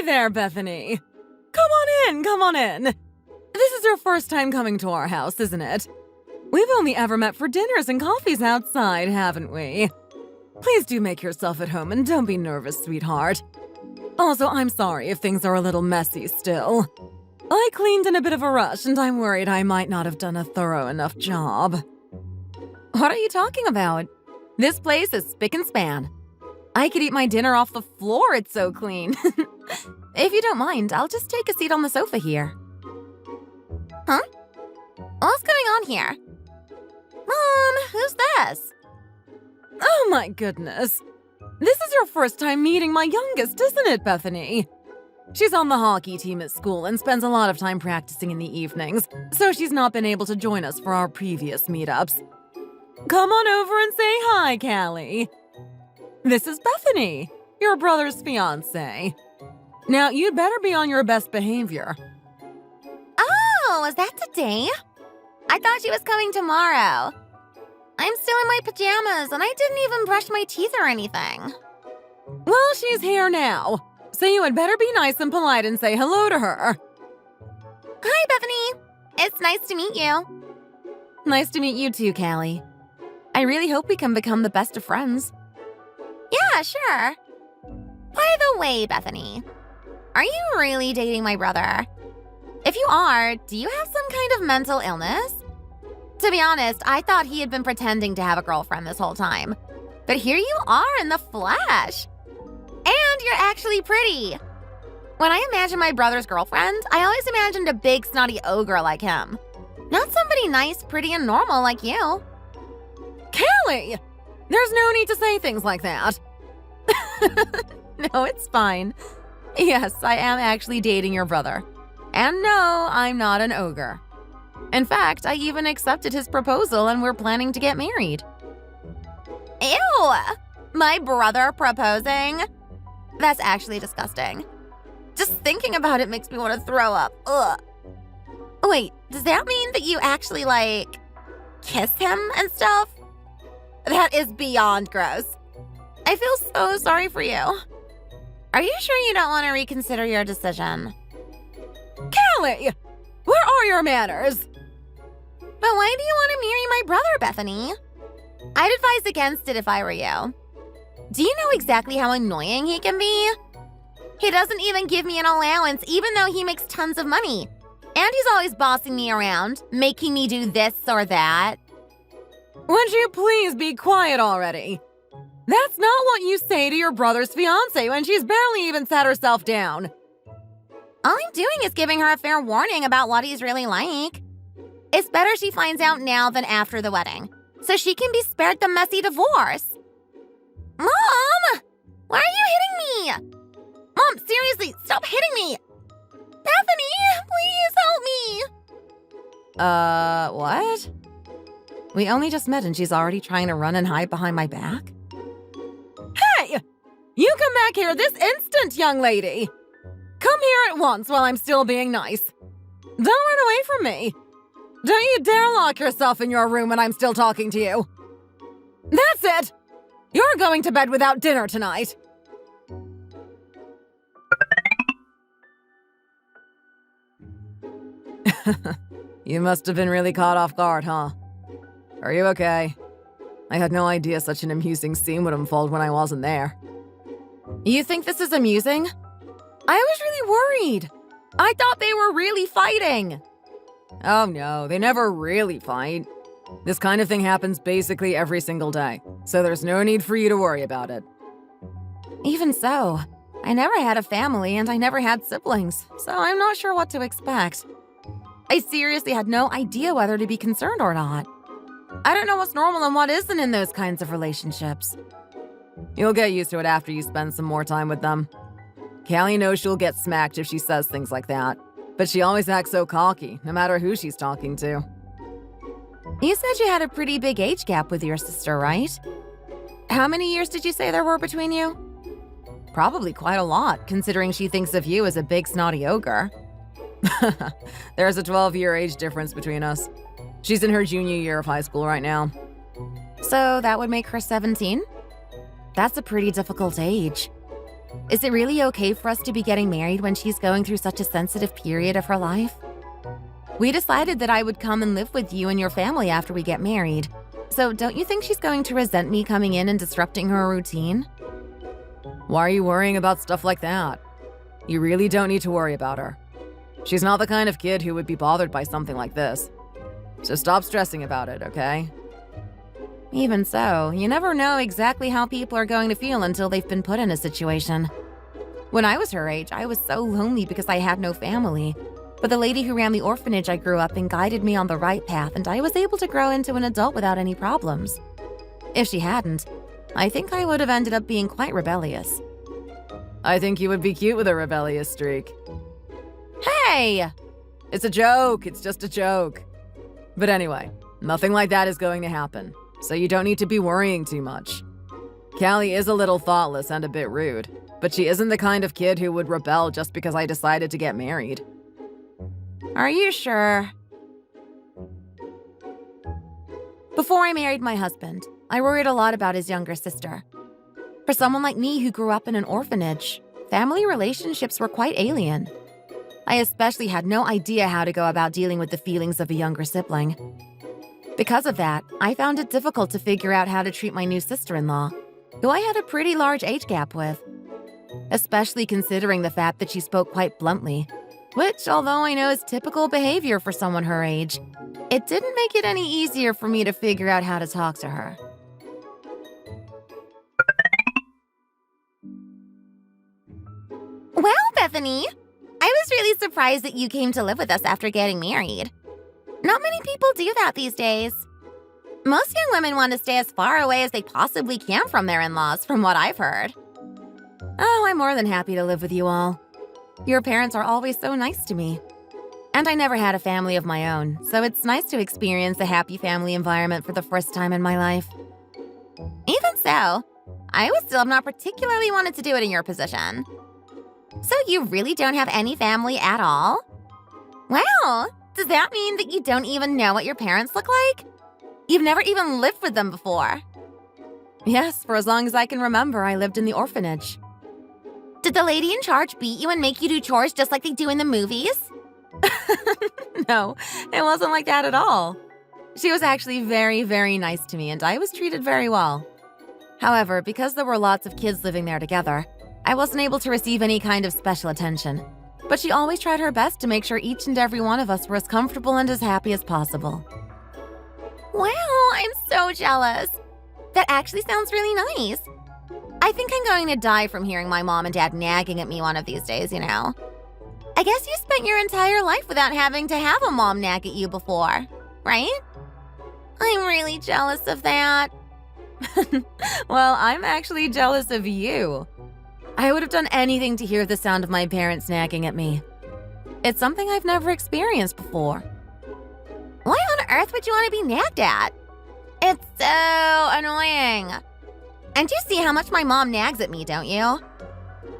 Hi there, Bethany. Come on in. This is your first time coming to our house, isn't it? We've only ever met for dinners and coffees outside, haven't we? Please do make yourself at home and don't be nervous, sweetheart. Also, I'm sorry if things are a little messy still. I cleaned in a bit of a rush and I'm worried I might not have done a thorough enough job. What are you talking about? This place is spick and span. I could eat my dinner off the floor, it's so clean. If you don't mind, I'll just take a seat on the sofa here. Huh? What's going on here? Mom, who's this? Oh my goodness. This is your first time meeting my youngest, isn't it, Bethany? She's on the hockey team at school and spends a lot of time practicing in the evenings, so she's not been able to join us for our previous meetups. Come on over and say hi, Callie. This is Bethany, your brother's fiancé. Now, you'd better be on your best behavior. Oh, is that today? I thought she was coming tomorrow. I'm still in my pajamas, and I didn't even brush my teeth or anything. Well, she's here now, so you had better be nice and polite and say hello to her. Hi, Bethany. It's nice to meet you. Nice to meet you too, Callie. I really hope we can become the best of friends. Yeah, sure. By the way, Bethany, are you really dating my brother? If you are, do you have some kind of mental illness? To be honest, I thought he had been pretending to have a girlfriend this whole time. But here you are in the flesh. And you're actually pretty. When I imagine my brother's girlfriend, I always imagined a big snotty ogre like him. Not somebody nice, pretty, and normal like you. Callie! There's no need to say things like that. No, it's fine. Yes, I am actually dating your brother. And no, I'm not an ogre. In fact, I even accepted his proposal and we're planning to get married. Ew! My brother proposing? That's actually disgusting. Just thinking about it makes me want to throw up. Ugh. Wait, does that mean that you actually, kiss him and stuff? That is beyond gross. I feel so sorry for you. Are you sure you don't want to reconsider your decision? Callie! Where are your manners? But why do you want to marry my brother, Bethany? I'd advise against it if I were you. Do you know exactly how annoying he can be? He doesn't even give me an allowance, even though he makes tons of money. And he's always bossing me around, making me do this or that. Would you please be quiet already? That's not what you say to your brother's fiancé when she's barely even sat herself down. All I'm doing is giving her a fair warning about what he's really like. It's better she finds out now than after the wedding, so she can be spared the messy divorce. Mom! Why are you hitting me? Mom, seriously, stop hitting me! Bethany, please help me! What? We only just met and she's already trying to run and hide behind my back? Hey! You come back here this instant, young lady! Come here at once while I'm still being nice. Don't run away from me. Don't you dare lock yourself in your room when I'm still talking to you. That's it! You're going to bed without dinner tonight. You must have been really caught off guard, huh? Are you okay? I had no idea such an amusing scene would unfold when I wasn't there. You think this is amusing? I was really worried. I thought they were really fighting. Oh no, they never really fight. This kind of thing happens basically every single day, so there's no need for you to worry about it. Even so, I never had a family and I never had siblings, so I'm not sure what to expect. I seriously had no idea whether to be concerned or not. I don't know what's normal and what isn't in those kinds of relationships. You'll get used to it after you spend some more time with them. Callie knows she'll get smacked if she says things like that, but she always acts so cocky, no matter who she's talking to. You said you had a pretty big age gap with your sister, right? How many years did you say there were between you? Probably quite a lot, considering she thinks of you as a big snotty ogre. There's a 12-year age difference between us. She's in her junior year of high school right now. So that would make her 17? That's a pretty difficult age. Is it really okay for us to be getting married when she's going through such a sensitive period of her life? We decided that I would come and live with you and your family after we get married. So don't you think she's going to resent me coming in and disrupting her routine? Why are you worrying about stuff like that? You really don't need to worry about her. She's not the kind of kid who would be bothered by something like this. So stop stressing about it, okay? Even so, you never know exactly how people are going to feel until they've been put in a situation. When I was her age, I was so lonely because I had no family. But the lady who ran the orphanage I grew up in guided me on the right path, and I was able to grow into an adult without any problems. If she hadn't, I think I would have ended up being quite rebellious. I think you would be cute with a rebellious streak. Hey! It's a joke. It's just a joke. But anyway, nothing like that is going to happen, so you don't need to be worrying too much. Callie is a little thoughtless and a bit rude, but she isn't the kind of kid who would rebel just because I decided to get married. Are you sure? Before I married my husband, I worried a lot about his younger sister. For someone like me who grew up in an orphanage, family relationships were quite alien. I especially had no idea how to go about dealing with the feelings of a younger sibling. Because of that, I found it difficult to figure out how to treat my new sister-in-law, who I had a pretty large age gap with. Especially considering the fact that she spoke quite bluntly, which, although I know is typical behavior for someone her age, it didn't make it any easier for me to figure out how to talk to her. Well, Bethany, I was really surprised that you came to live with us after getting married. Not many people do that these days. Most young women want to stay as far away as they possibly can from their in-laws, from what I've heard. Oh, I'm more than happy to live with you all. Your parents are always so nice to me. And I never had a family of my own, so it's nice to experience a happy family environment for the first time in my life. Even so, I would still have not particularly wanted to do it in your position. So you really don't have any family at all? Wow, does that mean that you don't even know what your parents look like? You've never even lived with them before? Yes, for as long as I can remember, I lived in the orphanage. Did the lady in charge beat you and make you do chores just like they do in the movies? No, it wasn't like that at all. She was actually very, very nice to me, and I was treated very well. However, because there were lots of kids living there together, I wasn't able to receive any kind of special attention. But she always tried her best to make sure each and every one of us were as comfortable and as happy as possible. Wow, I'm so jealous. That actually sounds really nice. I think I'm going to die from hearing my mom and dad nagging at me one of these days, you know. I guess you spent your entire life without having to have a mom nag at you before, right? I'm really jealous of that. Well, I'm actually jealous of you. I would have done anything to hear the sound of my parents nagging at me. It's something I've never experienced before. Why on earth would you want to be nagged at? It's so annoying. And you see how much my mom nags at me, don't you?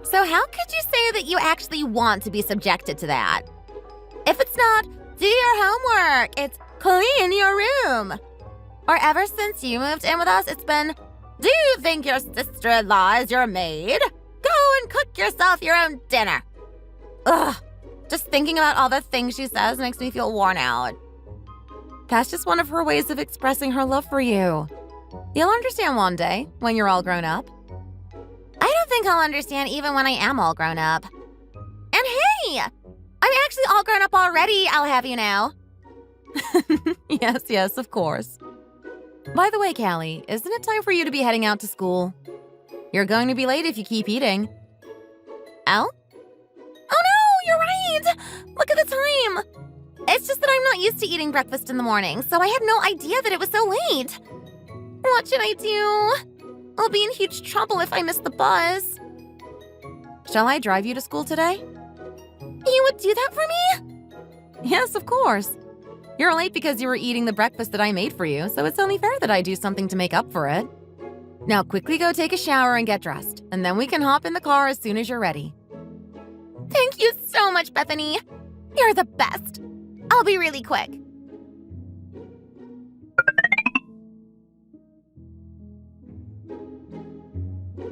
So how could you say that you actually want to be subjected to that? If it's not, do your homework, it's clean your room. Or ever since you moved in with us, it's been, do you think your sister-in-law is your maid? Go and cook yourself your own dinner. Ugh, just thinking about all the things she says makes me feel worn out. That's just one of her ways of expressing her love for you. You'll understand one day, when you're all grown up. I don't think I'll understand even when I am all grown up. And hey, I'm actually all grown up already, I'll have you know. Yes, of course. By the way, Callie, isn't it time for you to be heading out to school? You're going to be late if you keep eating. Oh? Oh no, you're right! Look at the time! It's just that I'm not used to eating breakfast in the morning, so I had no idea that it was so late. What should I do? I'll be in huge trouble if I miss the bus. Shall I drive you to school today? You would do that for me? Yes, of course. You're late because you were eating the breakfast that I made for you, so it's only fair that I do something to make up for it. Now quickly go take a shower and get dressed, and then we can hop in the car as soon as you're ready. Thank you so much, Bethany. You're the best. I'll be really quick.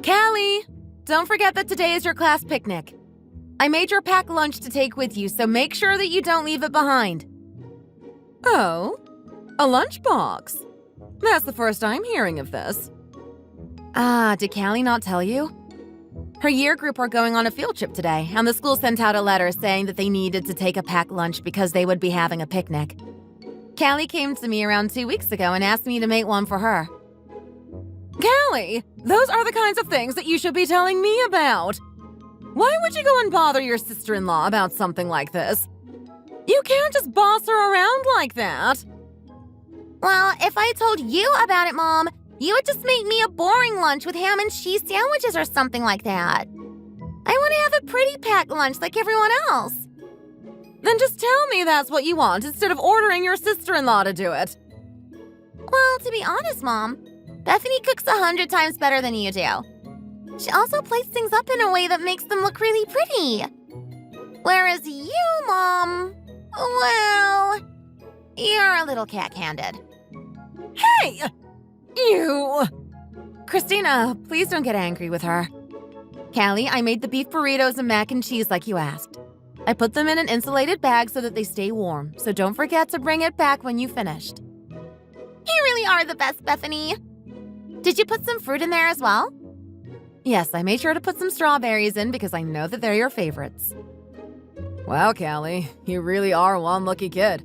Callie, don't forget that today is your class picnic. I made your packed lunch to take with you, so make sure that you don't leave it behind. Oh, a lunchbox. That's the first I'm hearing of this. Did Callie not tell you? Her year group are going on a field trip today, and the school sent out a letter saying that they needed to take a packed lunch because they would be having a picnic. Callie came to me around 2 weeks ago and asked me to make one for her. Callie, those are the kinds of things that you should be telling me about. Why would you go and bother your sister-in-law about something like this? You can't just boss her around like that. Well, if I told you about it, Mom, you would just make me a boring lunch with ham and cheese sandwiches or something like that. I want to have a pretty packed lunch like everyone else. Then just tell me that's what you want instead of ordering your sister-in-law to do it. Well, to be honest, Mom, Bethany cooks 100 times better than you do. She also plates things up in a way that makes them look really pretty. Whereas you, Mom, well, you're a little cack-handed. Hey! You! Christina, please don't get angry with her. Callie, I made the beef burritos and mac and cheese like you asked. I put them in an insulated bag so that they stay warm, so don't forget to bring it back when you finished. You really are the best, Bethany. Did you put some fruit in there as well? Yes, I made sure to put some strawberries in because I know that they're your favorites. Wow, Callie, you really are one lucky kid.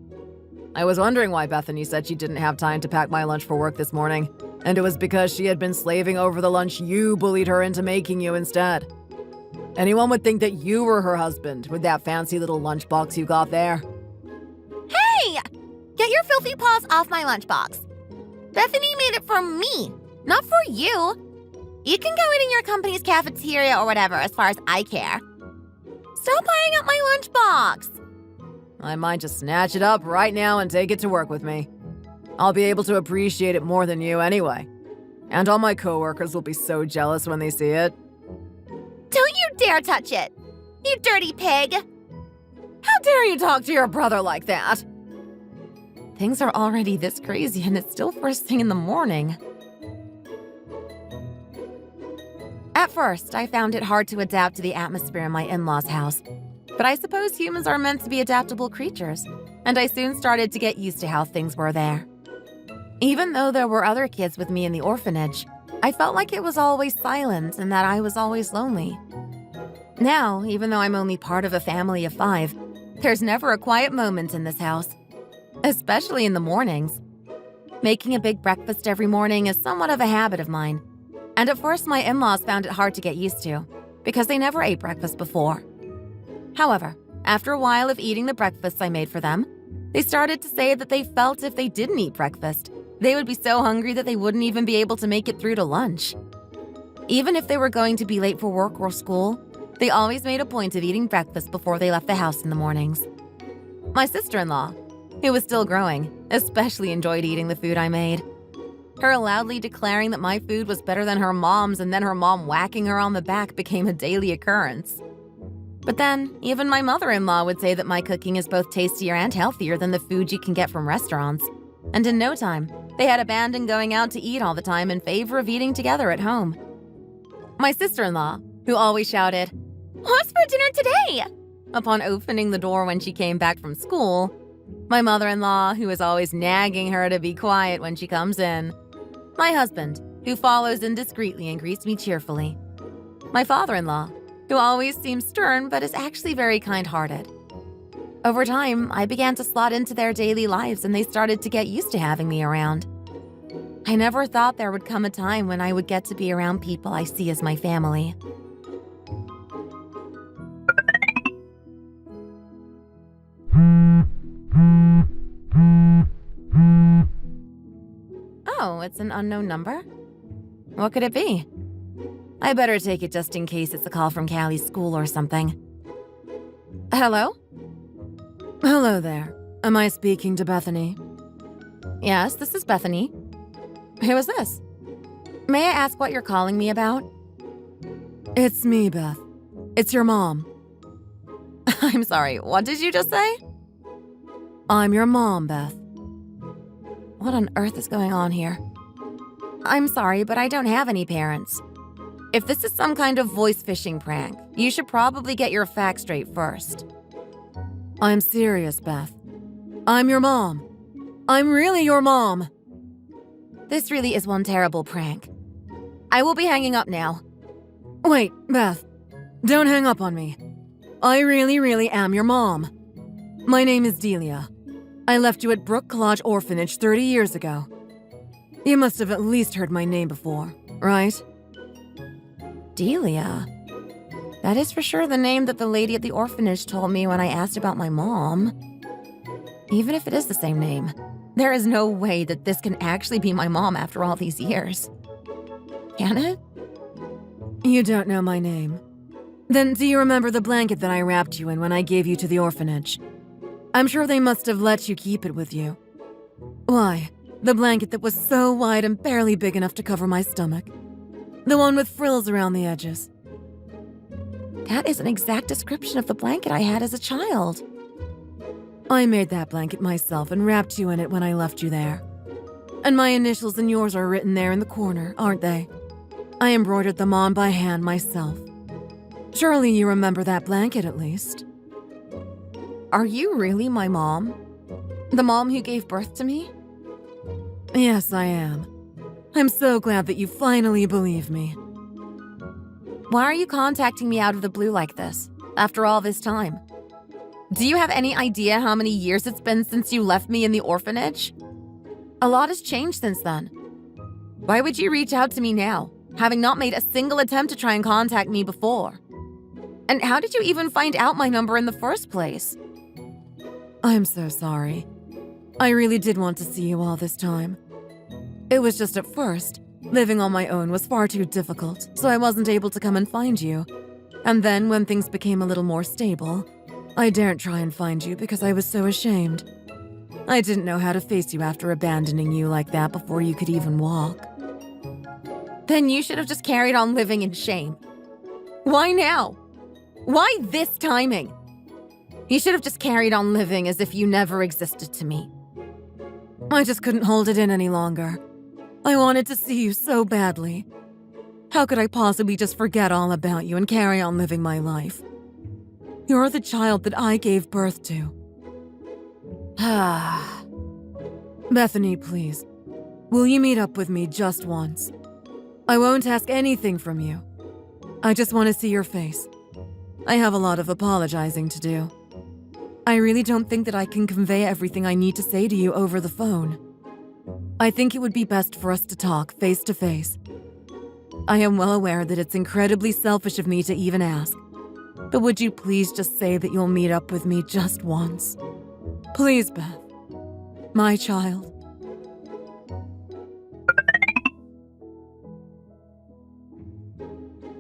I was wondering why Bethany said she didn't have time to pack my lunch for work this morning, and it was because she had been slaving over the lunch you bullied her into making you instead. Anyone would think that you were her husband with that fancy little lunchbox you got there. Hey! Get your filthy paws off my lunchbox. Bethany made it for me, not for you. You can go eat in your company's cafeteria or whatever as far as I care. Stop buying up my lunchbox. I might just snatch it up right now and take it to work with me. I'll be able to appreciate it more than you anyway. And all my coworkers will be so jealous when they see it. Don't you dare touch it, you dirty pig! How dare you talk to your brother like that? Things are already this crazy and it's still first thing in the morning. At first, I found it hard to adapt to the atmosphere in my in-laws' house. But I suppose humans are meant to be adaptable creatures, and I soon started to get used to how things were there. Even though there were other kids with me in the orphanage, I felt like it was always silent and that I was always lonely. Now, even though I'm only part of a family of 5, there's never a quiet moment in this house, especially in the mornings. Making a big breakfast every morning is somewhat of a habit of mine, and at first my in-laws found it hard to get used to, because they never ate breakfast before. However, after a while of eating the breakfasts I made for them, they started to say that they felt if they didn't eat breakfast, they would be so hungry that they wouldn't even be able to make it through to lunch. Even if they were going to be late for work or school, they always made a point of eating breakfast before they left the house in the mornings. My sister-in-law, who was still growing, especially enjoyed eating the food I made. Her loudly declaring that my food was better than her mom's and then her mom whacking her on the back became a daily occurrence. But then, even my mother-in-law would say that my cooking is both tastier and healthier than the food you can get from restaurants. And in no time, they had abandoned going out to eat all the time in favor of eating together at home. My sister-in-law, who always shouted, "What's for dinner today?" upon opening the door when she came back from school. My mother-in-law, who is always nagging her to be quiet when she comes in. My husband, who follows in discreetly and greets me cheerfully. My father-in-law, who always seems stern but is actually very kind-hearted. Over time, I began to slot into their daily lives and they started to get used to having me around. I never thought there would come a time when I would get to be around people I see as my family. Oh, it's an unknown number? What could it be? I better take it just in case it's a call from Callie's school or something. Hello? Hello there. Am I speaking to Bethany? Yes, this is Bethany. Who is this? May I ask what you're calling me about? It's me, Beth. It's your mom. I'm sorry, what did you just say? I'm your mom, Beth. What on earth is going on here? I'm sorry, but I don't have any parents. If this is some kind of voice phishing prank, you should probably get your facts straight first. I'm serious, Beth. I'm your mom. I'm really your mom. This really is one terrible prank. I will be hanging up now. Wait, Beth. Don't hang up on me. I really am your mom. My name is Delia. I left you at Brook Lodge Orphanage 30 years ago. You must have at least heard my name before, right? Delia? That is for sure the name that the lady at the orphanage told me when I asked about my mom. Even if it is the same name, there is no way that this can actually be my mom after all these years. Can it? You don't know my name. Then do you remember the blanket that I wrapped you in when I gave you to the orphanage? I'm sure they must have let you keep it with you. Why, the blanket that was so wide and barely big enough to cover my stomach. The one with frills around the edges. That is an exact description of the blanket I had as a child. I made that blanket myself and wrapped you in it when I left you there. And my initials and yours are written there in the corner, aren't they? I embroidered them on by hand myself. Surely you remember that blanket at least. Are you really my mom? The mom who gave birth to me? Yes, I am. I'm so glad that you finally believe me. Why are you contacting me out of the blue like this, after all this time? Do you have any idea how many years it's been since you left me in the orphanage? A lot has changed since then. Why would you reach out to me now, having not made a single attempt to try and contact me before? And how did you even find out my number in the first place? I'm so sorry. I really did want to see you all this time. It was just at first, living on my own was far too difficult, so I wasn't able to come and find you. And then when things became a little more stable, I daren't try and find you because I was so ashamed. I didn't know how to face you after abandoning you like that before you could even walk. Then you should have just carried on living in shame. Why now? Why this timing? You should have just carried on living as if you never existed to me. I just couldn't hold it in any longer. I wanted to see you so badly. How could I possibly just forget all about you and carry on living my life? You're the child that I gave birth to. Bethany, please. Will you meet up with me just once? I won't ask anything from you. I just want to see your face. I have a lot of apologizing to do. I really don't think that I can convey everything I need to say to you over the phone. I think it would be best for us to talk face to face. I am well aware that it's incredibly selfish of me to even ask, but would you please just say that you'll meet up with me just once? Please, Beth. My child.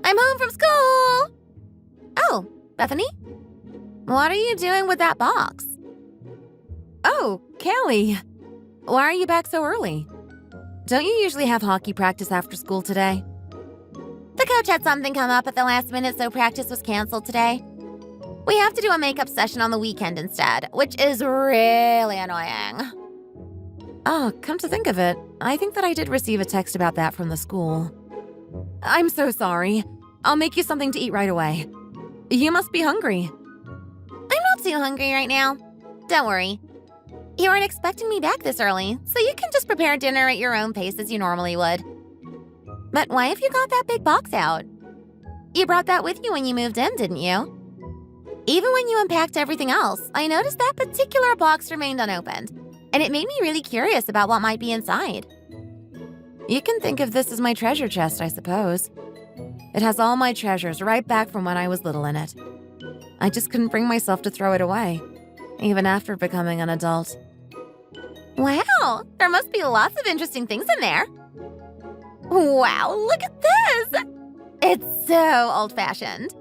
I'm home from school! Oh, Bethany? What are you doing with that box? Oh, Callie. Why are you back so early? Don't you usually have hockey practice after school today? The coach had something come up at the last minute, so practice was canceled today. We have to do a makeup session on the weekend instead, which is really annoying. Oh, come to think of it, I think that I did receive a text about that from the school. I'm so sorry. I'll make you something to eat right away. You must be hungry. I'm not too hungry right now. Don't worry. You weren't expecting me back this early, so you can just prepare dinner at your own pace as you normally would. But why have you got that big box out? You brought that with you when you moved in, didn't you? Even when you unpacked everything else, I noticed that particular box remained unopened, and it made me really curious about what might be inside. You can think of this as my treasure chest, I suppose. It has all my treasures right back from when I was little in it. I just couldn't bring myself to throw it away, even after becoming an adult. Wow, there must be lots of interesting things in there. Wow, look at this! It's so old-fashioned.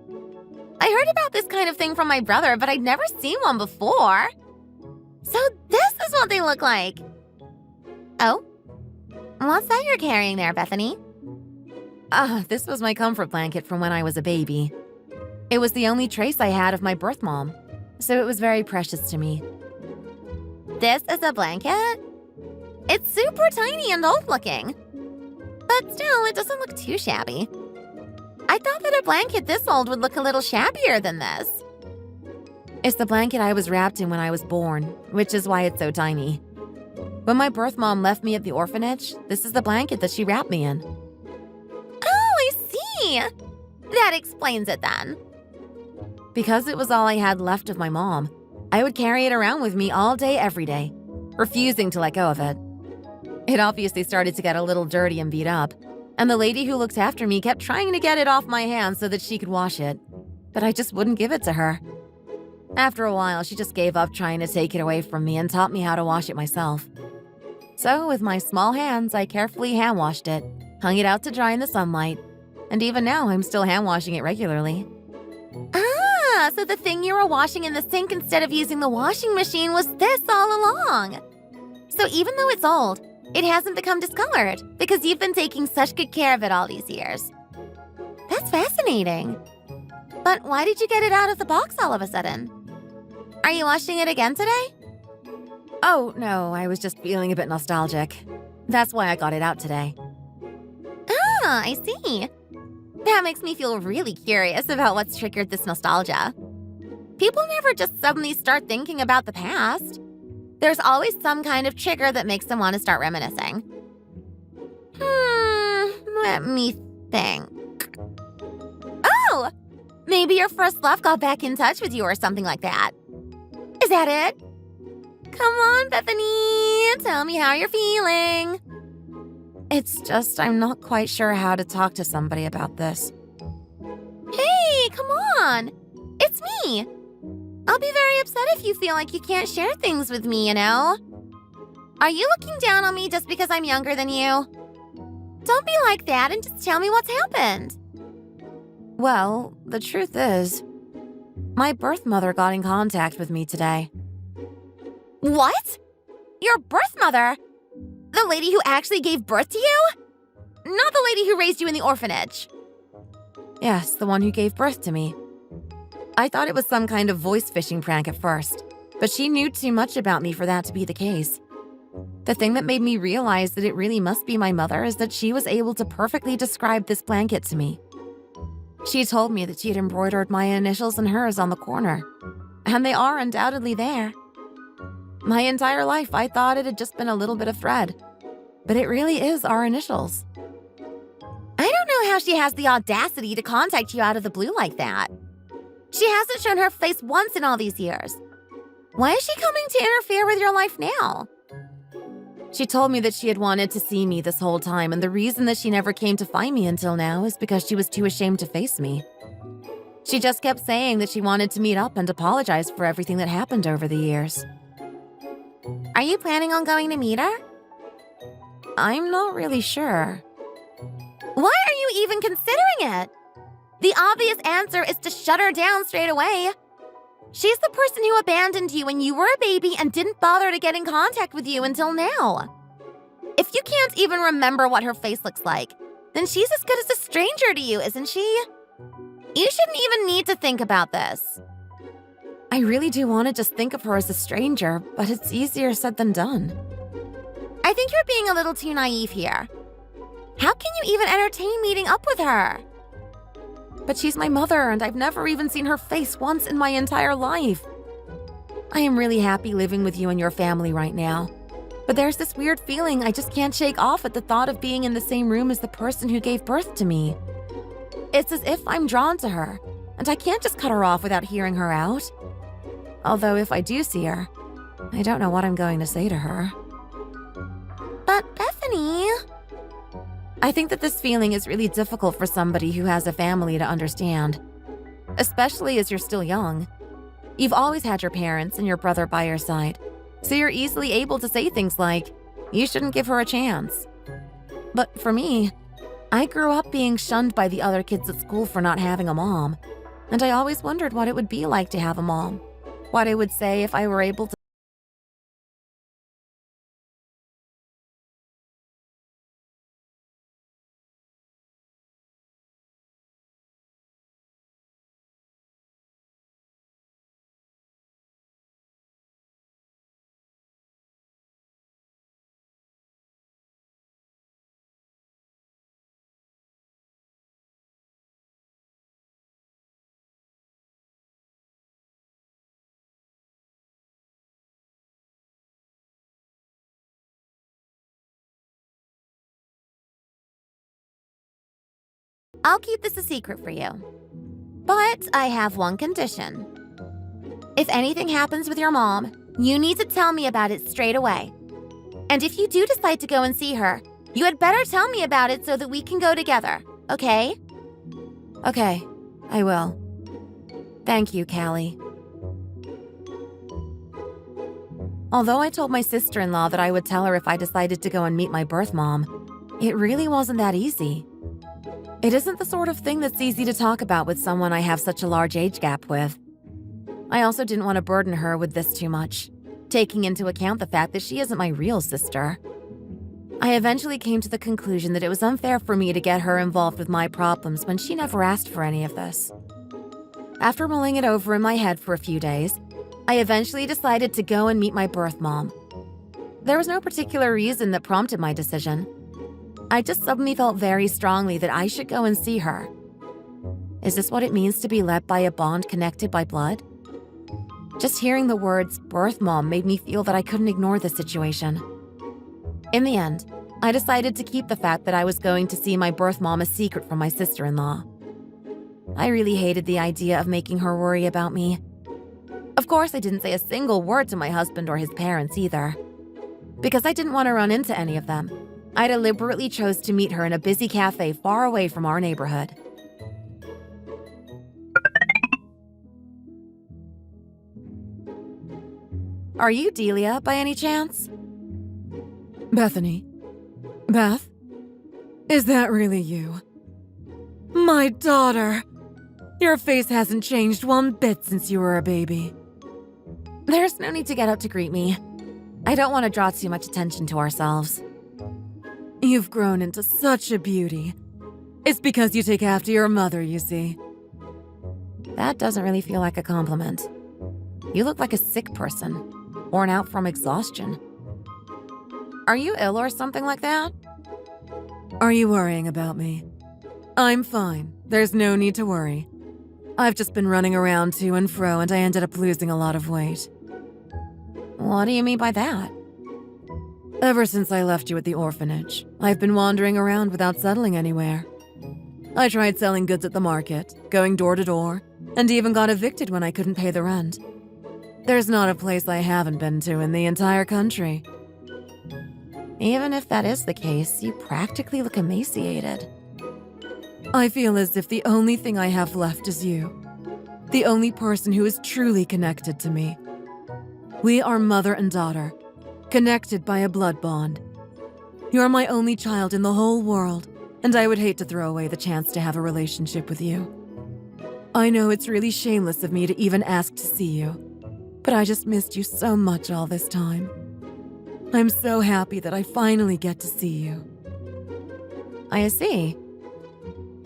I heard about this kind of thing from my brother, but I'd never seen one before. So this is what they look like. Oh, what's that you're carrying there, Bethany? This was my comfort blanket from when I was a baby. It was the only trace I had of my birth mom, so it was very precious to me. This is a blanket? It's super tiny and old-looking. But still, it doesn't look too shabby. I thought that a blanket this old would look a little shabbier than this. It's the blanket I was wrapped in when I was born, which is why it's so tiny. When my birth mom left me at the orphanage, this is the blanket that she wrapped me in. Oh, I see. That explains it then. Because it was all I had left of my mom, I would carry it around with me all day, every day, refusing to let go of it. It obviously started to get a little dirty and beat up, and the lady who looked after me kept trying to get it off my hands so that she could wash it, but I just wouldn't give it to her. After a while, she just gave up trying to take it away from me and taught me how to wash it myself. So, with my small hands, I carefully hand-washed it, hung it out to dry in the sunlight, and even now I'm still hand-washing it regularly. Ah, so the thing you were washing in the sink instead of using the washing machine was this all along. So even though it's old, it hasn't become discolored because you've been taking such good care of it all these years. That's fascinating. But why did you get it out of the box all of a sudden? Are you washing it again today? Oh, no, I was just feeling a bit nostalgic. That's why I got it out today. Ah, I see. That makes me feel really curious about what's triggered this nostalgia. People never just suddenly start thinking about the past. There's always some kind of trigger that makes them want to start reminiscing. Let me think. Oh! Maybe your first love got back in touch with you or something like that. Is that it? Come on, Bethany. Tell me how you're feeling. It's just I'm not quite sure how to talk to somebody about this. Hey, come on. It's me. I'll be very upset if you feel like you can't share things with me, you know? Are you looking down on me just because I'm younger than you? Don't be like that and just tell me what's happened. Well, the truth is, my birth mother got in contact with me today. What? Your birth mother? The lady who actually gave birth to you? Not the lady who raised you in the orphanage. Yes, the one who gave birth to me. I thought it was some kind of voice phishing prank at first, but she knew too much about me for that to be the case. The thing that made me realize that it really must be my mother is that she was able to perfectly describe this blanket to me. She told me that she had embroidered my initials and hers on the corner, and they are undoubtedly there. My entire life, I thought it had just been a little bit of thread, but it really is our initials. I don't know how she has the audacity to contact you out of the blue like that. She hasn't shown her face once in all these years. Why is she coming to interfere with your life now? She told me that she had wanted to see me this whole time, and the reason that she never came to find me until now is because she was too ashamed to face me. She just kept saying that she wanted to meet up and apologize for everything that happened over the years. Are you planning on going to meet her? I'm not really sure. Why are you even considering it? The obvious answer is to shut her down straight away. She's the person who abandoned you when you were a baby and didn't bother to get in contact with you until now. If you can't even remember what her face looks like, then she's as good as a stranger to you, isn't she? You shouldn't even need to think about this. I really do want to just think of her as a stranger, but it's easier said than done. I think you're being a little too naive here. How can you even entertain meeting up with her? But she's my mother, and I've never even seen her face once in my entire life. I am really happy living with you and your family right now. But there's this weird feeling I just can't shake off at the thought of being in the same room as the person who gave birth to me. It's as if I'm drawn to her, and I can't just cut her off without hearing her out. Although if I do see her, I don't know what I'm going to say to her. But Bethany... I think that this feeling is really difficult for somebody who has a family to understand, especially as you're still young. You've always had your parents and your brother by your side, so you're easily able to say things like, "You shouldn't give her a chance." But for me, I grew up being shunned by the other kids at school for not having a mom, and I always wondered what it would be like to have a mom, what I would say if I were able to I'll keep this a secret for you. But I have one condition. If anything happens with your mom, you need to tell me about it straight away. And if you do decide to go and see her, you had better tell me about it so that we can go together, okay? Okay, I will. Thank you, Callie. Although I told my sister-in-law that I would tell her if I decided to go and meet my birth mom, it really wasn't that easy. It isn't the sort of thing that's easy to talk about with someone I have such a large age gap with. I also didn't want to burden her with this too much, taking into account the fact that she isn't my real sister. I eventually came to the conclusion that it was unfair for me to get her involved with my problems when she never asked for any of this. After mulling it over in my head for a few days, I eventually decided to go and meet my birth mom. There was no particular reason that prompted my decision. I just suddenly felt very strongly that I should go and see her. Is this what it means to be led by a bond connected by blood? Just hearing the words birth mom made me feel that I couldn't ignore the situation. In the end, I decided to keep the fact that I was going to see my birth mom a secret from my sister-in-law. I really hated the idea of making her worry about me. Of course, I didn't say a single word to my husband or his parents either. Because I didn't want to run into any of them, I deliberately chose to meet her in a busy cafe far away from our neighborhood. Are you Delia, by any chance? Bethany. Beth? Is that really you? My daughter! Your face hasn't changed one bit since you were a baby. There's no need to get up to greet me. I don't want to draw too much attention to ourselves. You've grown into such a beauty. It's because you take after your mother, you see. That doesn't really feel like a compliment. You look like a sick person, worn out from exhaustion. Are you ill or something like that? Are you worrying about me? I'm fine. There's no need to worry. I've just been running around to and fro and I ended up losing a lot of weight. What do you mean by that? Ever since I left you at the orphanage, I've been wandering around without settling anywhere. I tried selling goods at the market, going door to door, and even got evicted when I couldn't pay the rent. There's not a place I haven't been to in the entire country. Even if that is the case, you practically look emaciated. I feel as if the only thing I have left is you. The only person who is truly connected to me. We are mother and daughter, connected by a blood bond. You're my only child in the whole world, and I would hate to throw away the chance to have a relationship with you. I know it's really shameless of me to even ask to see you, but I just missed you so much all this time. I'm so happy that I finally get to see you. I see.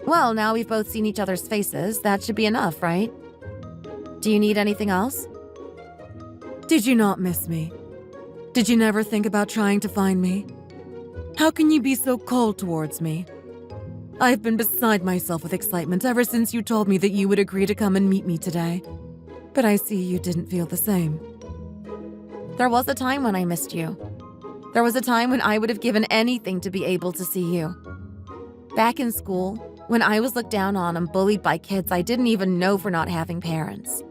Well, now we've both seen each other's faces, that should be enough, right? Do you need anything else? Did you not miss me? Did you never think about trying to find me? How can you be so cold towards me? I've been beside myself with excitement ever since you told me that you would agree to come and meet me today. But I see you didn't feel the same. There was a time when I missed you. There was a time when I would have given anything to be able to see you. Back in school, when I was looked down on and bullied by kids I didn't even know for not having parents.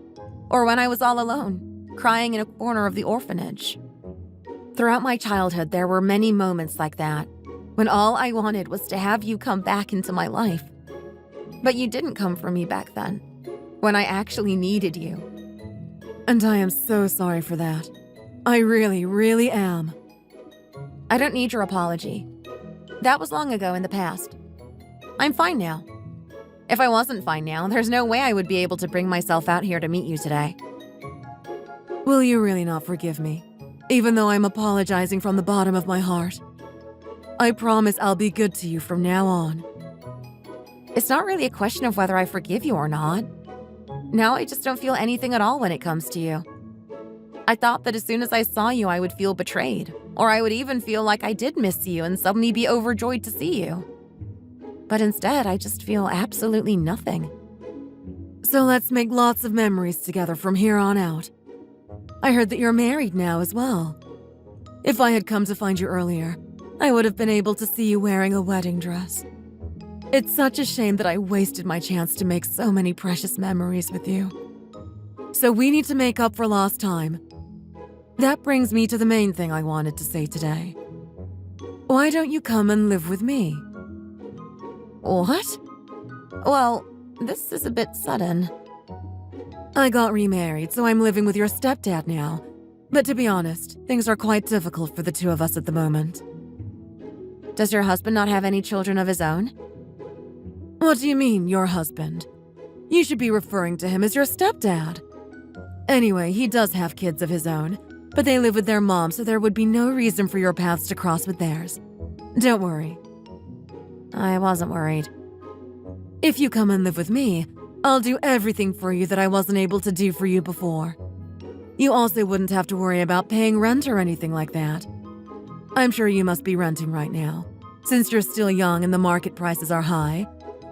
Or when I was all alone, crying in a corner of the orphanage. Throughout my childhood, there were many moments like that, when all I wanted was to have you come back into my life. But you didn't come for me back then, when I actually needed you. And I am so sorry for that. I really, really am. I don't need your apology. That was long ago in the past. I'm fine now. If I wasn't fine now, there's no way I would be able to bring myself out here to meet you today. Will you really not forgive me, even though I'm apologizing from the bottom of my heart? I promise I'll be good to you from now on. It's not really a question of whether I forgive you or not. Now I just don't feel anything at all when it comes to you. I thought that as soon as I saw you, I would feel betrayed, or I would even feel like I did miss you and suddenly be overjoyed to see you. But instead, I just feel absolutely nothing. So let's make lots of memories together from here on out. I heard that you're married now as well. If I had come to find you earlier, I would have been able to see you wearing a wedding dress. It's such a shame that I wasted my chance to make so many precious memories with you. So we need to make up for lost time. That brings me to the main thing I wanted to say today. Why don't you come and live with me? What? Well, this is a bit sudden. I got remarried, so I'm living with your stepdad now. But to be honest, things are quite difficult for the two of us at the moment. Does your husband not have any children of his own? What do you mean, your husband? You should be referring to him as your stepdad. Anyway, he does have kids of his own, but they live with their mom, so there would be no reason for your paths to cross with theirs. Don't worry. I wasn't worried. If you come and live with me, I'll do everything for you that I wasn't able to do for you before. You also wouldn't have to worry about paying rent or anything like that. I'm sure you must be renting right now, since you're still young and the market prices are high.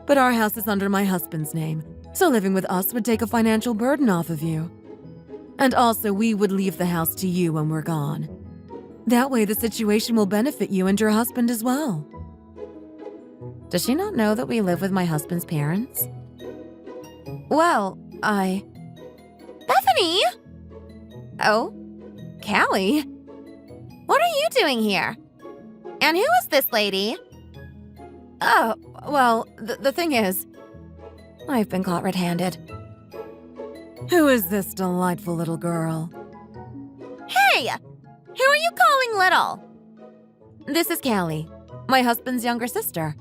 But our house is under my husband's name, so living with us would take a financial burden off of you. And also, we would leave the house to you when we're gone. That way, the situation will benefit you and your husband as well. Does she not know that we live with my husband's parents? Well, Bethany! Oh, Callie? What are you doing here? And who is this lady? Oh, well, the thing is, I've been caught red-handed. who is this delightful little girl? Hey! Who are you calling little? This is Callie, my husband's younger sister.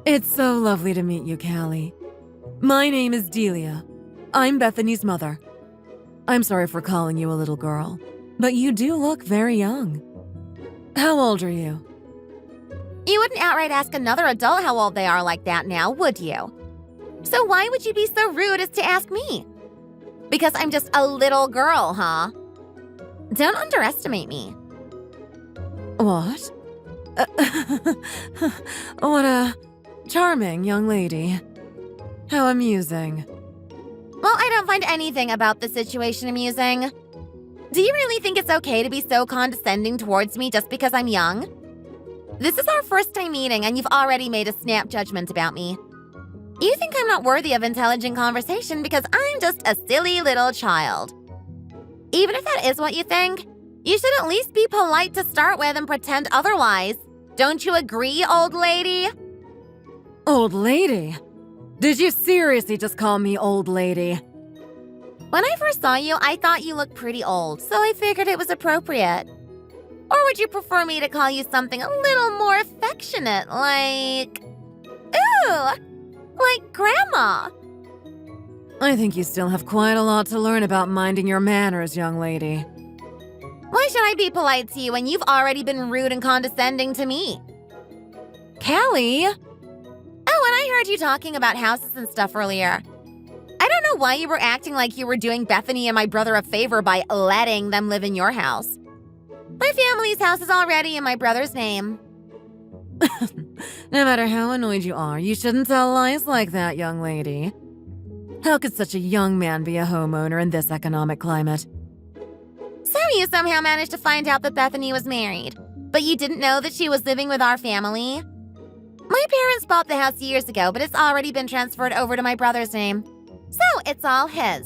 It's so lovely to meet you, Callie. My name is Delia. I'm Bethany's mother. I'm sorry for calling you a little girl, but you do look very young. How old are you? You wouldn't outright ask another adult how old they are like that now, would you? So why would you be so rude as to ask me? Because I'm just a little girl, huh? Don't underestimate me. What? What a charming young lady. How amusing. Well, I don't find anything about the situation amusing. Do you really think it's okay to be so condescending towards me just because I'm young? This is our first time meeting and you've already made a snap judgment about me. You think I'm not worthy of intelligent conversation because I'm just a silly little child. Even if that is what you think, you should at least be polite to start with and pretend otherwise. Don't you agree, old lady? Old lady? Did you seriously just call me old lady? When I first saw you, I thought you looked pretty old, so I figured it was appropriate. Or would you prefer me to call you something a little more affectionate, like... Ooh! Like Grandma! I think you still have quite a lot to learn about minding your manners, young lady. Why should I be polite to you when you've already been rude and condescending to me? Callie! Oh, and I heard you talking about houses and stuff earlier. I don't know why you were acting like you were doing Bethany and my brother a favor by letting them live in your house. My family's house is already in my brother's name. No matter how annoyed you are, you shouldn't tell lies like that, young lady. How could such a young man be a homeowner in this economic climate? So you somehow managed to find out that Bethany was married, but you didn't know that she was living with our family? My parents bought the house years ago, but it's already been transferred over to my brother's name. So it's all his.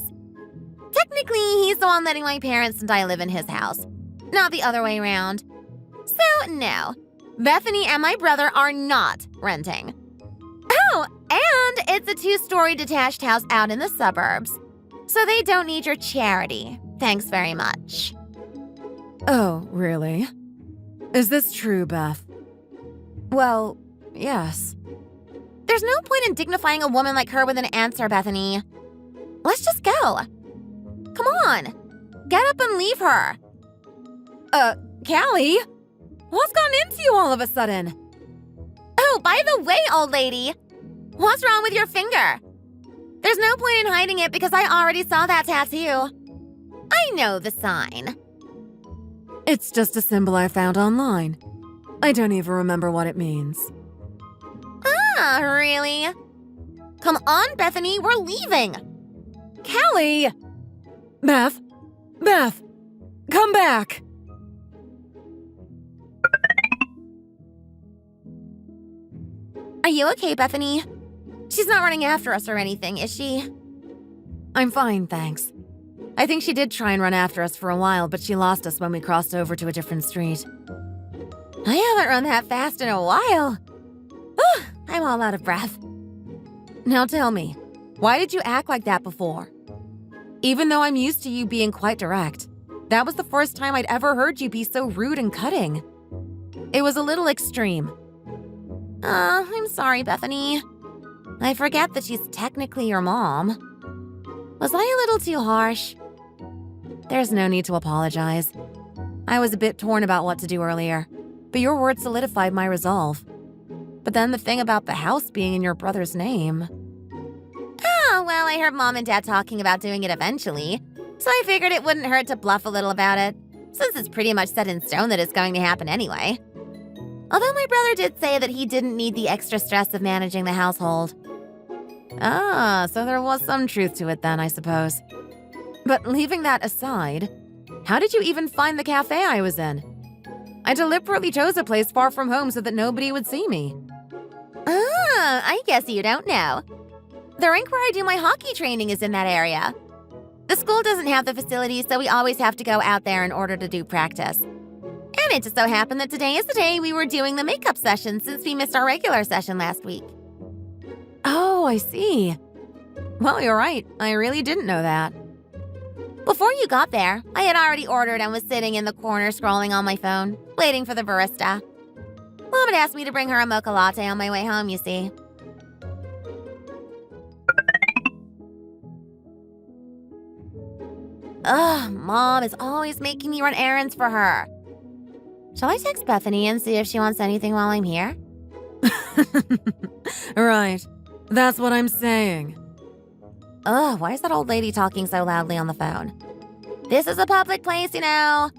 Technically, he's the one letting my parents and I live in his house, not the other way around. So no, Bethany and my brother are not renting. Oh, and it's a 2-story detached house out in the suburbs. So they don't need your charity. Thanks very much. Oh, really? Is this true, Beth? Well, yes. There's no point in dignifying a woman like her with an answer, Bethany. Let's just go. Come on. Get up and leave her. Callie? What's gone into you all of a sudden? Oh, by the way, old lady, what's wrong with your finger? There's no point in hiding it because I already saw that tattoo. I know the sign. It's just a symbol I found online. I don't even remember what it means. Ah, really? Come on, Bethany, we're leaving. Callie! Beth! Beth! Come back! Are you okay, Bethany? She's not running after us or anything, is she? I'm fine, thanks. I think she did try and run after us for a while, but she lost us when we crossed over to a different street. I haven't run that fast in a while. I'm all out of breath. Now tell me, why did you act like that before? Even though I'm used to you being quite direct, that was the first time I'd ever heard you be so rude and cutting. It was a little extreme. I'm sorry, Bethany. I forget that she's technically your mom. Was I a little too harsh? There's no need to apologize. I was a bit torn about what to do earlier, but your words solidified my resolve. But then the thing about the house being in your brother's name. Oh, well, I heard Mom and Dad talking about doing it eventually, so I figured it wouldn't hurt to bluff a little about it, since it's pretty much set in stone that it's going to happen anyway. Although my brother did say that he didn't need the extra stress of managing the household. So there was some truth to it then, I suppose. But leaving that aside, how did you even find the cafe I was in? I deliberately chose a place far from home so that nobody would see me. I guess you don't know. The rink where I do my hockey training is in that area. The school doesn't have the facilities, so we always have to go out there in order to do practice. And it just so happened that today is the day we were doing the makeup session since we missed our regular session last week. Oh, I see. Well, you're right. I really didn't know that. Before you got there, I had already ordered and was sitting in the corner scrolling on my phone, waiting for the barista. Mom had asked me to bring her a mocha latte on my way home, you see. Mom is always making me run errands for her. Shall I text Bethany and see if she wants anything while I'm here? Right. That's what I'm saying. Why is that old lady talking so loudly on the phone? This is a public place, you know.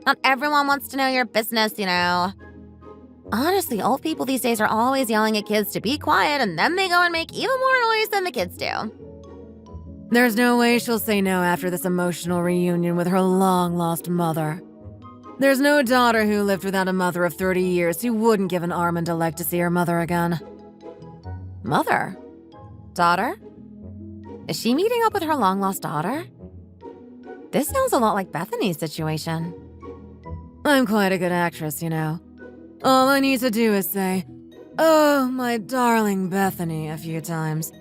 Not everyone wants to know your business, you know. Honestly, old people these days are always yelling at kids to be quiet, and then they go and make even more noise than the kids do. There's no way she'll say no after this emotional reunion with her long-lost mother. There's no daughter who lived without a mother of 30 years who wouldn't give an arm and a leg to see her mother again. Mother? Daughter? Is she meeting up with her long-lost daughter? This sounds a lot like Bethany's situation. I'm quite a good actress, you know. All I need to do is say, "Oh, my darling Bethany," a few times.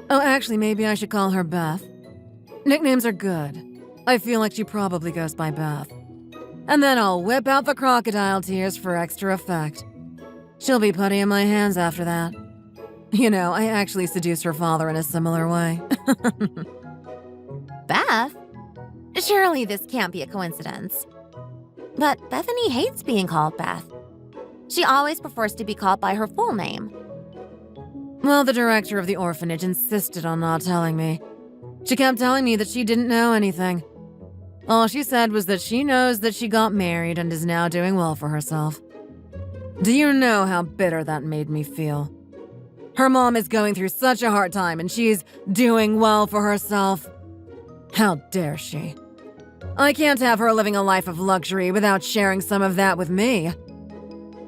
Oh, actually, maybe I should call her Beth. Nicknames are good. I feel like she probably goes by Beth. And then I'll whip out the crocodile tears for extra effect. She'll be putty in my hands after that. You know, I actually seduced her father in a similar way. Beth? Surely this can't be a coincidence. But Bethany hates being called Beth. She always prefers to be called by her full name. Well, the director of the orphanage insisted on not telling me. She kept telling me that she didn't know anything. All she said was that she knows that she got married and is now doing well for herself. Do you know how bitter that made me feel? Her mom is going through such a hard time and she's doing well for herself. How dare she? I can't have her living a life of luxury without sharing some of that with me.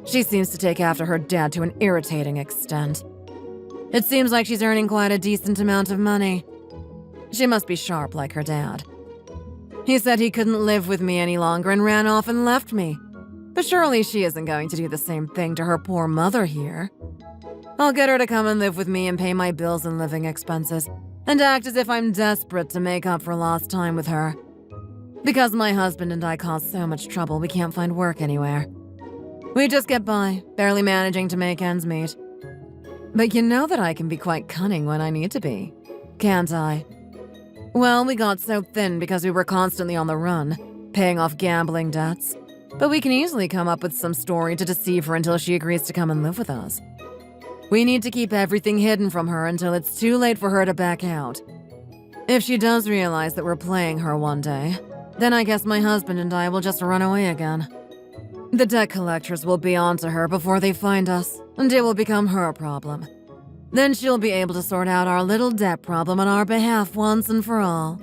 She seems to take after her dad to an irritating extent. It seems like she's earning quite a decent amount of money. She must be sharp like her dad. He said he couldn't live with me any longer and ran off and left me. But surely she isn't going to do the same thing to her poor mother here. I'll get her to come and live with me and pay my bills and living expenses, and act as if I'm desperate to make up for lost time with her. Because my husband and I cause so much trouble, we can't find work anywhere. We just get by, barely managing to make ends meet. But you know that I can be quite cunning when I need to be, can't I? Well, we got so thin because we were constantly on the run, paying off gambling debts. But we can easily come up with some story to deceive her until she agrees to come and live with us. We need to keep everything hidden from her until it's too late for her to back out. If she does realize that we're playing her one day, then I guess my husband and I will just run away again. The debt collectors will be onto her before they find us, and it will become her problem. Then she'll be able to sort out our little debt problem on our behalf once and for all.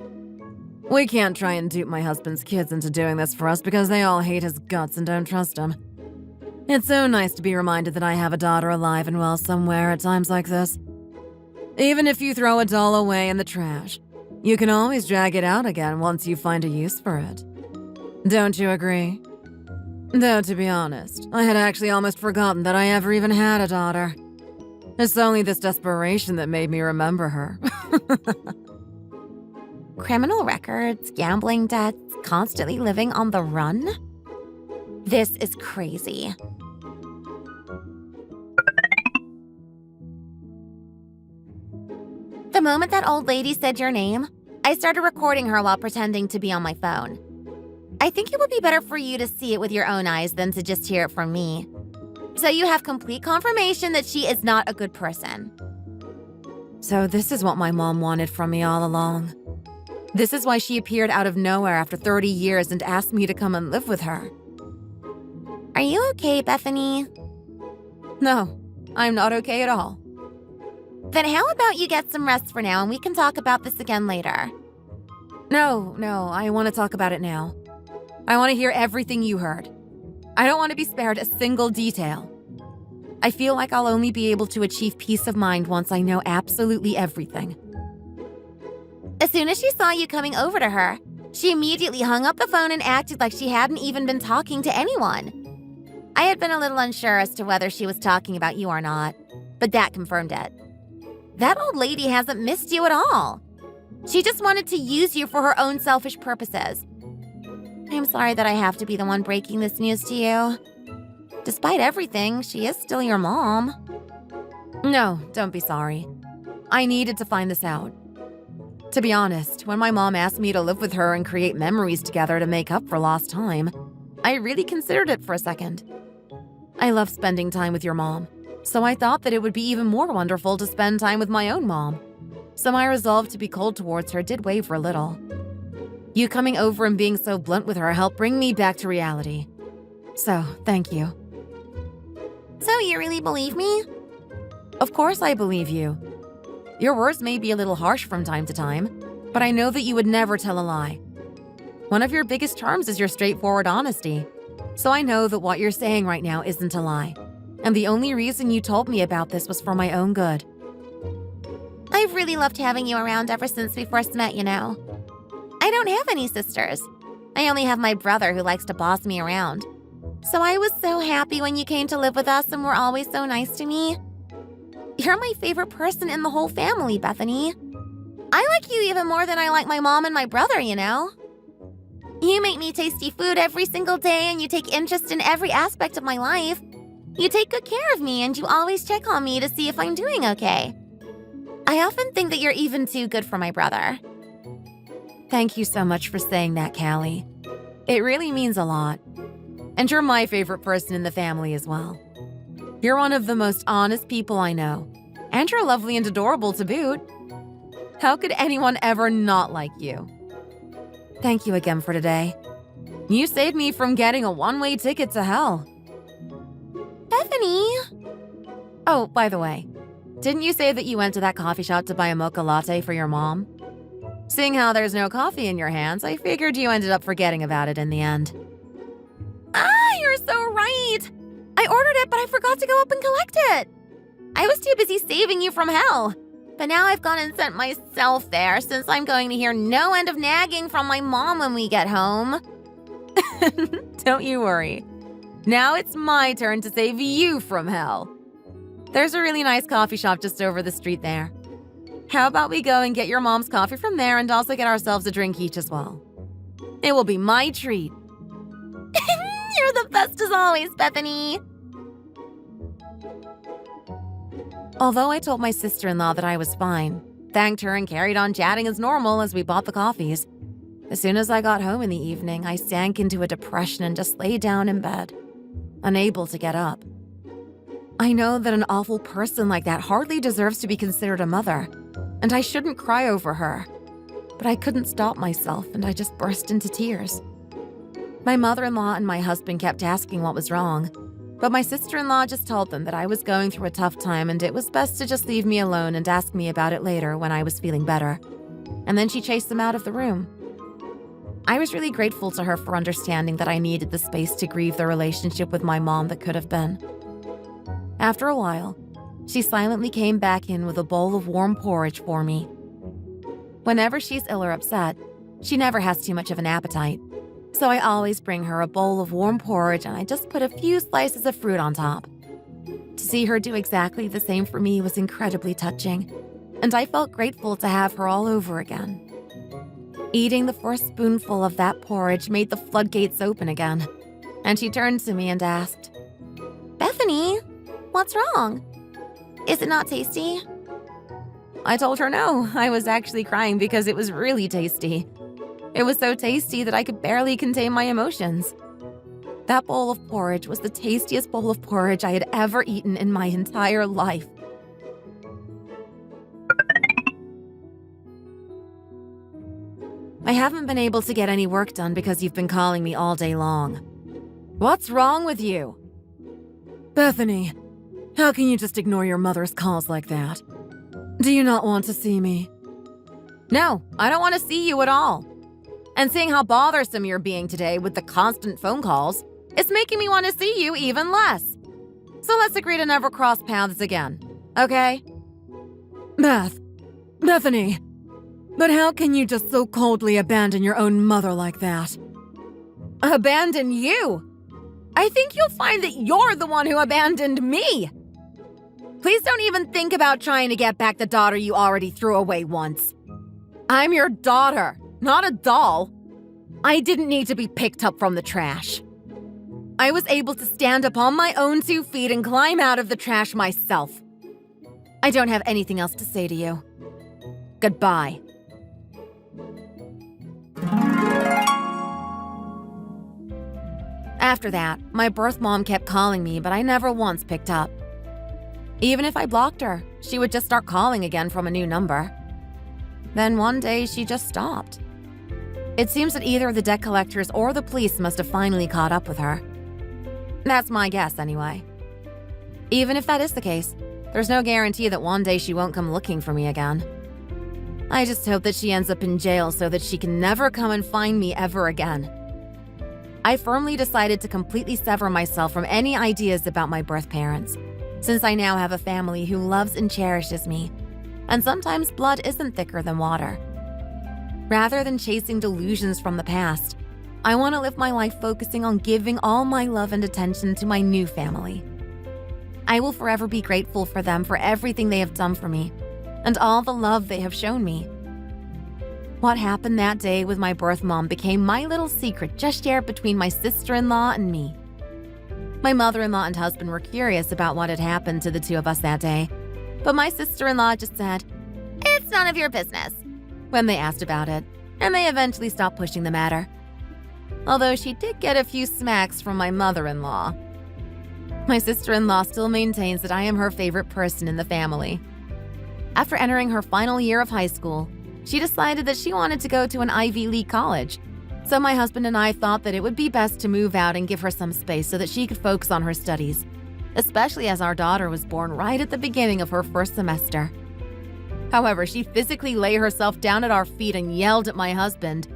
We can't try and dupe my husband's kids into doing this for us because they all hate his guts and don't trust him. It's so nice to be reminded that I have a daughter alive and well somewhere at times like this. Even if you throw a doll away in the trash, you can always drag it out again once you find a use for it. Don't you agree? Though, to be honest, I had actually almost forgotten that I ever even had a daughter. It's only this desperation that made me remember her. Criminal records, gambling debts, constantly living on the run? This is crazy. The moment that old lady said your name, I started recording her while pretending to be on my phone. I think it would be better for you to see it with your own eyes than to just hear it from me. So you have complete confirmation that she is not a good person. So this is what my mom wanted from me all along. This is why she appeared out of nowhere after 30 years and asked me to come and live with her. Are you okay, Bethany? No, I'm not okay at all. Then how about you get some rest for now and we can talk about this again later? No, I want to talk about it now. I want to hear everything you heard. I don't want to be spared a single detail. I feel like I'll only be able to achieve peace of mind once I know absolutely everything. As soon as she saw you coming over to her, she immediately hung up the phone and acted like she hadn't even been talking to anyone. I had been a little unsure as to whether she was talking about you or not, but that confirmed it. That old lady hasn't missed you at all. She just wanted to use you for her own selfish purposes. I'm sorry that I have to be the one breaking this news to you. Despite everything, she is still your mom. No, don't be sorry. I needed to find this out. To be honest, when my mom asked me to live with her and create memories together to make up for lost time, I really considered it for a second. I love spending time with your mom, so I thought that it would be even more wonderful to spend time with my own mom. So my resolve to be cold towards her did waver a little. You coming over and being so blunt with her helped bring me back to reality. So, thank you. So you really believe me? Of course I believe you. Your words may be a little harsh from time to time, but I know that you would never tell a lie. One of your biggest charms is your straightforward honesty, so I know that what you're saying right now isn't a lie. And the only reason you told me about this was for my own good. I've really loved having you around ever since we first met, you know. I don't have any sisters. I only have my brother who likes to boss me around. So I was so happy when you came to live with us and were always so nice to me. You're my favorite person in the whole family, Bethany. I like you even more than I like my mom and my brother, you know. You make me tasty food every single day and you take interest in every aspect of my life. You take good care of me and you always check on me to see if I'm doing okay. I often think that you're even too good for my brother. Thank you so much for saying that, Callie. It really means a lot. And you're my favorite person in the family as well. You're one of the most honest people I know. And you're lovely and adorable to boot. How could anyone ever not like you? Thank you again for today. You saved me from getting a one-way ticket to hell. Bethany! Oh, by the way, didn't you say that you went to that coffee shop to buy a mocha latte for your mom? Seeing how there's no coffee in your hands, I figured you ended up forgetting about it in the end. Ah, you're so right! I ordered it, but I forgot to go up and collect it. I was too busy saving you from hell. But now I've gone and sent myself there since I'm going to hear no end of nagging from my mom when we get home. Don't you worry. Now it's my turn to save you from hell. There's a really nice coffee shop just over the street there. How about we go and get your mom's coffee from there and also get ourselves a drink each as well? It will be my treat. You're the best as always, Bethany. Although I told my sister-in-law that I was fine, thanked her and carried on chatting as normal as we bought the coffees, as soon as I got home in the evening, I sank into a depression and just lay down in bed, unable to get up. I know that an awful person like that hardly deserves to be considered a mother, and I shouldn't cry over her. But I couldn't stop myself, and I just burst into tears. My mother-in-law and my husband kept asking what was wrong, but my sister-in-law just told them that I was going through a tough time and it was best to just leave me alone and ask me about it later when I was feeling better. And then she chased them out of the room. I was really grateful to her for understanding that I needed the space to grieve the relationship with my mom that could have been. After a while, she silently came back in with a bowl of warm porridge for me. Whenever she's ill or upset, she never has too much of an appetite, so I always bring her a bowl of warm porridge and I just put a few slices of fruit on top. To see her do exactly the same for me was incredibly touching, and I felt grateful to have her all over again. Eating the first spoonful of that porridge made the floodgates open again, and she turned to me and asked, "Bethany, what's wrong? Is it not tasty?" I told her no, I was actually crying because it was really tasty. It was so tasty that I could barely contain my emotions. That bowl of porridge was the tastiest bowl of porridge I had ever eaten in my entire life. I haven't been able to get any work done because you've been calling me all day long. What's wrong with you? Bethany, how can you just ignore your mother's calls like that? Do you not want to see me? No, I don't want to see you at all. And seeing how bothersome you're being today with the constant phone calls, it's making me want to see you even less. So let's agree to never cross paths again, okay? Bethany, but how can you just so coldly abandon your own mother like that? Abandon you? I think you'll find that you're the one who abandoned me. Please don't even think about trying to get back the daughter you already threw away once. I'm your daughter, not a doll. I didn't need to be picked up from the trash. I was able to stand up on my own 2 feet and climb out of the trash myself. I don't have anything else to say to you. Goodbye. After that, my birth mom kept calling me, but I never once picked up. Even if I blocked her, she would just start calling again from a new number. Then one day, she just stopped. It seems that either the debt collectors or the police must have finally caught up with her. That's my guess, anyway. Even if that is the case, there's no guarantee that one day she won't come looking for me again. I just hope that she ends up in jail so that she can never come and find me ever again. I firmly decided to completely sever myself from any ideas about my birth parents, since I now have a family who loves and cherishes me, and sometimes blood isn't thicker than water. Rather than chasing delusions from the past, I want to live my life focusing on giving all my love and attention to my new family. I will forever be grateful for them for everything they have done for me, and all the love they have shown me. What happened that day with my birth mom became my little secret just shared between my sister-in-law and me. My mother-in-law and husband were curious about what had happened to the two of us that day, but my sister-in-law just said, "It's none of your business," when they asked about it, and they eventually stopped pushing the matter. Although she did get a few smacks from my mother-in-law. My sister-in-law still maintains that I am her favorite person in the family. After entering her final year of high school, she decided that she wanted to go to an Ivy League college. So my husband and I thought that it would be best to move out and give her some space so that she could focus on her studies, especially as our daughter was born right at the beginning of her first semester. However, she physically lay herself down at our feet and yelled at my husband,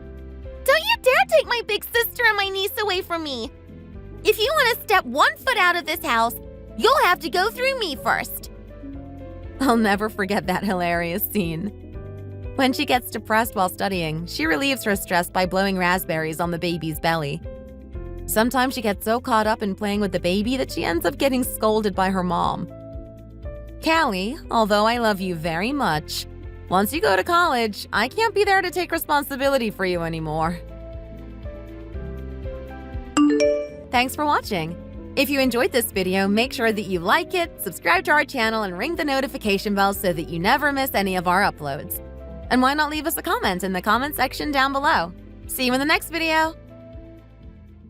"Don't you dare take my big sister and my niece away from me! If you want to step 1 foot out of this house, you'll have to go through me first." I'll never forget that hilarious scene. When she gets depressed while studying, she relieves her stress by blowing raspberries on the baby's belly. Sometimes she gets so caught up in playing with the baby that she ends up getting scolded by her mom. "Callie, although I love you very much, once you go to college, I can't be there to take responsibility for you anymore." Thanks for watching. If you enjoyed this video, make sure that you like it, subscribe to our channel, and ring the notification bell so that you never miss any of our uploads. And why not leave us a comment in the comment section down below? See you in the next video!